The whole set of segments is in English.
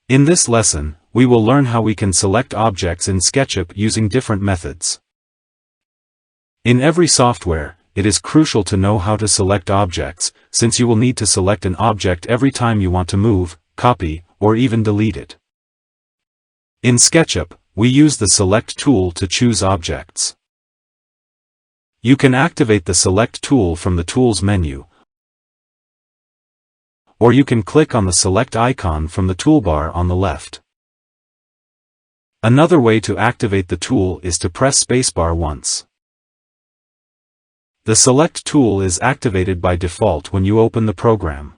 In this lesson, we will learn how we can select objects in SketchUp using different methods. In every software, it is crucial to know how to select objects, since you will need to select an object every time you want to move, copy, or even delete it. In SketchUp, we use the Select tool to choose objects. You can activate the Select tool from the Tools menu, or you can click on the Select icon from the toolbar on the left. Another way to activate the tool is to press spacebar once. The Select tool is activated by default when you open the program.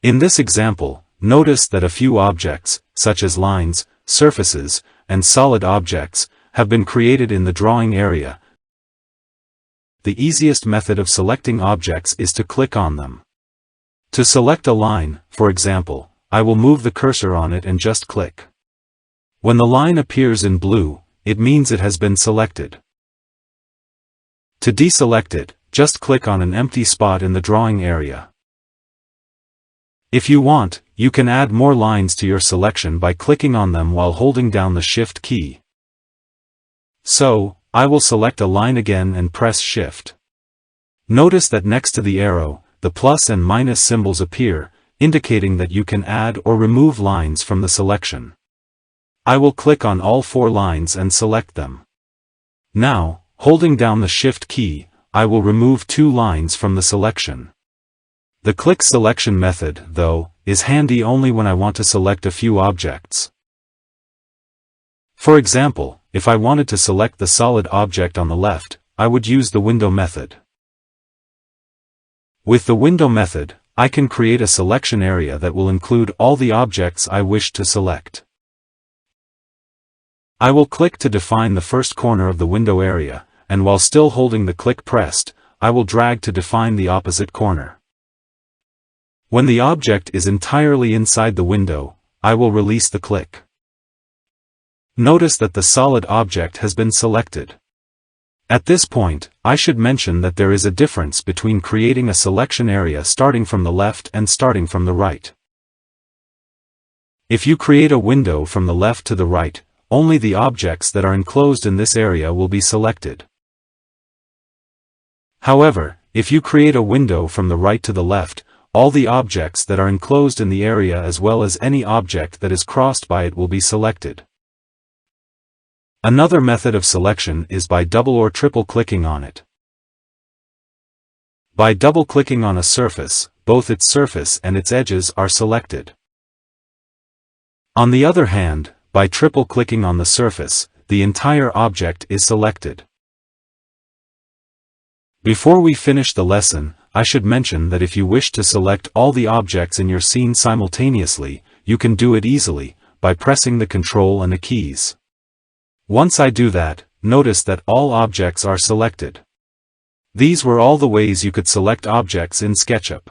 In this example, notice that a few objects, such as lines, surfaces, and solid objects, have been created in the drawing area. The easiest method of selecting objects is to click on them. To select a line, for example, I will move the cursor on it and just click. When the line appears in blue, it means it has been selected. To deselect it, just click on an empty spot in the drawing area. If you want, you can add more lines to your selection by clicking on them while holding down the Shift key. So, I will select a line again and press Shift. Notice that next to the arrow, the plus and minus symbols appear, indicating that you can add or remove lines from the selection. I will click on all 4 lines and select them. Now, holding down the Shift key, I will remove 2 lines from the selection. The click selection method, though, is handy only when I want to select a few objects. For example, if I wanted to select the solid object on the left, I would use the window method. With the window method, I can create a selection area that will include all the objects I wish to select. I will click to define the first corner of the window area, and while still holding the click pressed, I will drag to define the opposite corner. When the object is entirely inside the window, I will release the click. Notice that the solid object has been selected. At this point, I should mention that there is a difference between creating a selection area starting from the left and starting from the right. If you create a window from the left to the right, only the objects that are enclosed in this area will be selected. However, if you create a window from the right to the left, all the objects that are enclosed in the area as well as any object that is crossed by it will be selected. Another method of selection is by double or triple clicking on it. By double-clicking on a surface, both its surface and its edges are selected. On the other hand, by triple-clicking on the surface, the entire object is selected. Before we finish the lesson, I should mention that if you wish to select all the objects in your scene simultaneously, you can do it easily, by pressing the Ctrl and the keys. Once I do that, notice that all objects are selected. These were all the ways you could select objects in SketchUp.